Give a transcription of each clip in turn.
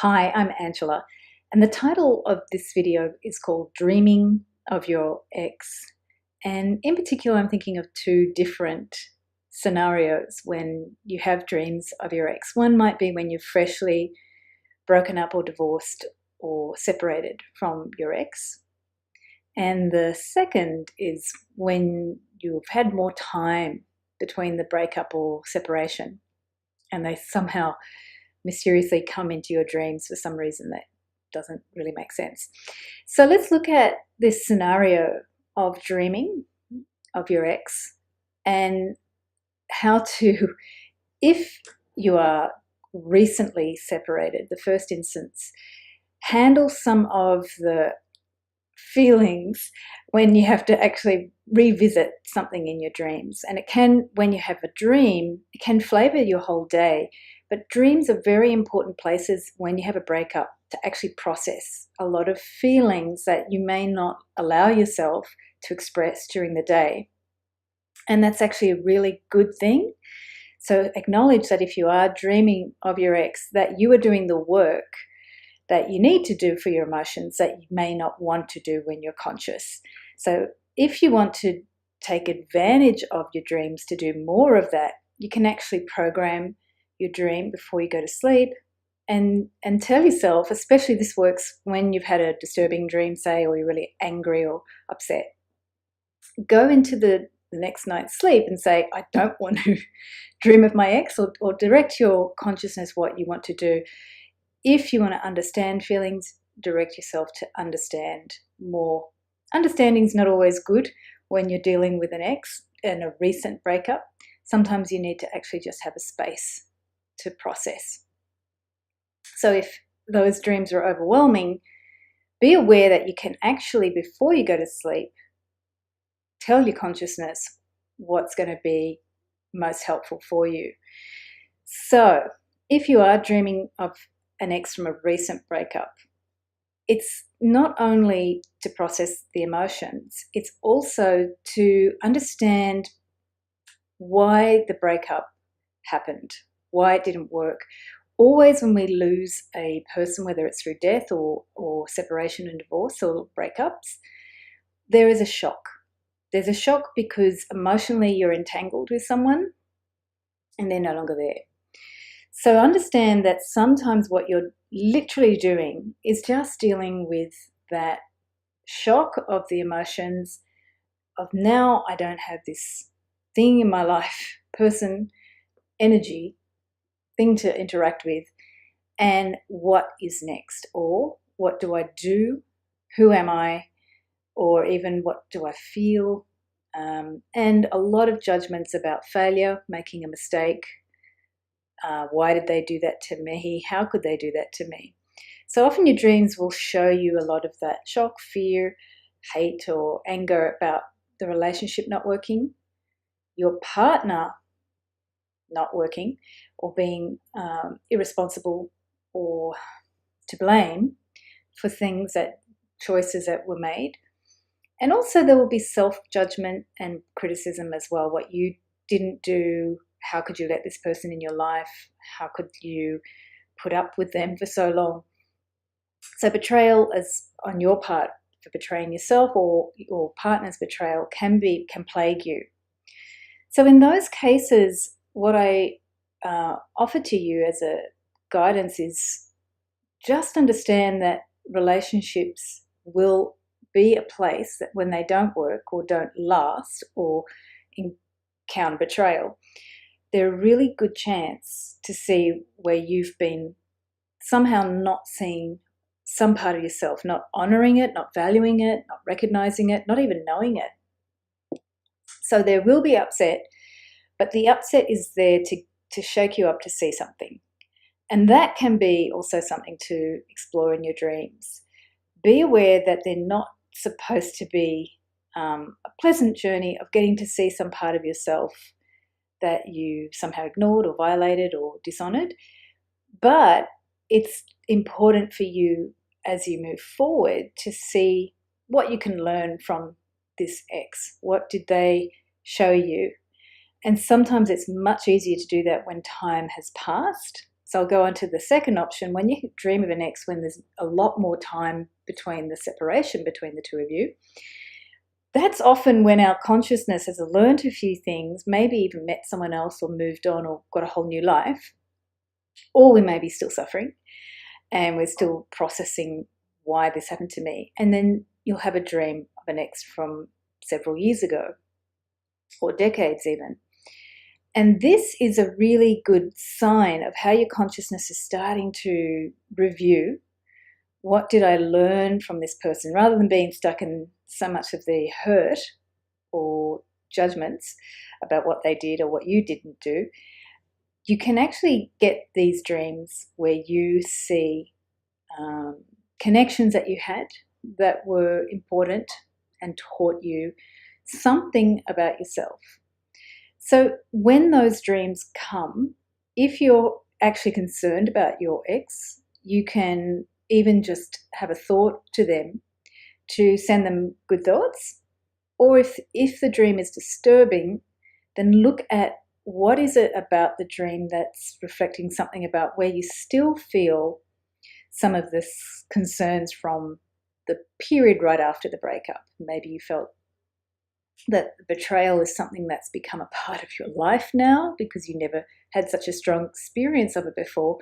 Hi, I'm Angela, and the title of this video is called Dreaming of Your Ex. And in particular, I'm thinking of two different scenarios when you have dreams of your ex. One might be when you've freshly broken up or divorced or separated from your ex. And the second is when you've had more time between the breakup or separation and they somehow mysteriously come into your dreams for some reason that doesn't really make sense. So let's look at this scenario of dreaming of your ex and how to, if you are recently separated, the first instance, handle some of the feelings when you have to actually revisit something in your dreams. And it can, when you have a dream, it can flavor your whole day. But dreams are very important places when you have a breakup to actually process a lot of feelings that you may not allow yourself to express during the day. And that's actually a really good thing. So acknowledge that if you are dreaming of your ex, that you are doing the work that you need to do for your emotions that you may not want to do when you're conscious. So if you want to take advantage of your dreams to do more of that, you can actually program your dream before you go to sleep and tell yourself, especially this works when you've had a disturbing dream, say, or you're really angry or upset, go into the next night's sleep and say, I don't want to dream of my ex, or direct your consciousness what you want to do. If you want to understand feelings, direct yourself to understand more. Understanding is not always good when you're dealing with an ex and a recent breakup. Sometimes you need to actually just have a space to process. So if those dreams are overwhelming, be aware that you can actually, before you go to sleep, tell your consciousness what's going to be most helpful for you. So if you are dreaming of an ex from a recent breakup, it's not only to process the emotions, it's also to understand why the breakup happened, why it didn't work. Always when we lose a person, whether it's through death or separation and divorce or breakups, there is a shock. There's a shock because emotionally you're entangled with someone and they're no longer there. So understand that sometimes what you're literally doing is just dealing with that shock of the emotions of now I don't have this thing in my life, person, energy, thing to interact with, and what is next, or what do I do, who am I, or even what do I feel, and a lot of judgments about failure, making a mistake. Why did they do that to me? How could they do that to me? So often your dreams will show you a lot of that shock, fear, hate, or anger about the relationship not working, your partner not working, or being irresponsible or to blame for things that choices that were made. And also there will be self-judgment and criticism as well. What you didn't do, how could you let this person in your life? How could you put up with them for so long? So betrayal is on your part for betraying yourself, or your partner's betrayal can plague you. So in those cases, what I offer to you as a guidance is just understand that relationships will be a place that when they don't work or don't last or encounter betrayal, they're a really good chance to see where you've been somehow not seeing some part of yourself, not honoring it, not valuing it, not recognizing it, not even knowing it. So there will be upset, but the upset is there to shake you up to see something. And that can be also something to explore in your dreams. Be aware that they're not supposed to be a pleasant journey of getting to see some part of yourself that you somehow ignored or violated or dishonored. But it's important for you as you move forward to see what you can learn from this ex. What did they show you? And sometimes it's much easier to do that when time has passed So I'll go on to the second option. When you dream of an ex when there's a lot more time between the separation between the two of you, that's often when our consciousness has learned a few things, maybe even met someone else or moved on or got a whole new life, or we may be still suffering and we're still processing why this happened to me. And then you'll have a dream of an ex from several years ago or decades even. And this is a really good sign of how your consciousness is starting to review, what did I learn from this person, rather than being stuck in so much of the hurt or judgments about what they did or what you didn't do. You can actually get these dreams where you see connections that you had that were important and taught you something about yourself. So when those dreams come, if you're actually concerned about your ex, you can even just have a thought to them to send them good thoughts. Or if the dream is disturbing, then look at what is it about the dream that's reflecting something about where you still feel some of the concerns from the period right after the breakup. Maybe you felt that betrayal is something that's become a part of your life now because you never had such a strong experience of it before,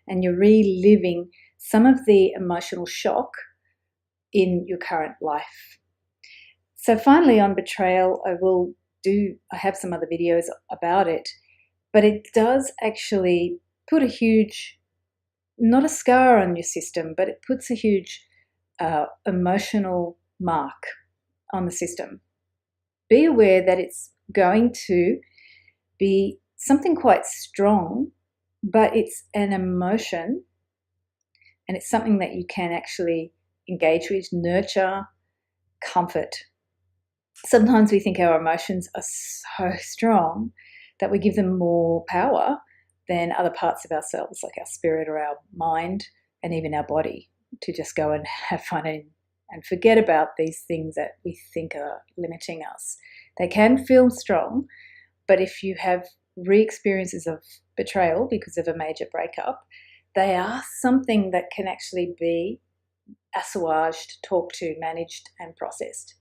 and you're reliving some of the emotional shock in your current life. So finally, on betrayal, I have some other videos about it, but it does actually put a huge, not a scar on your system, but it puts a huge emotional mark on the system. Be aware that it's going to be something quite strong, but it's an emotion and it's something that you can actually engage with, nurture, comfort. Sometimes we think our emotions are so strong that we give them more power than other parts of ourselves, like our spirit or our mind and even our body, to just go and have fun and forget about these things that we think are limiting us. They can feel strong, but if you have re-experiences of betrayal because of a major breakup, they are something that can actually be assuaged, talked to, managed and processed.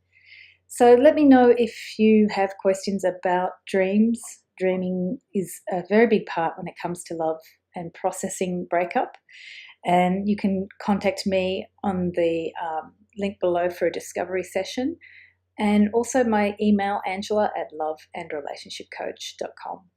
So let me know if you have questions about dreams. Dreaming is a very big part when it comes to love and processing breakup. And you can contact me on the link below for a discovery session, and also my email, angela@loveandrelationshipcoach.com.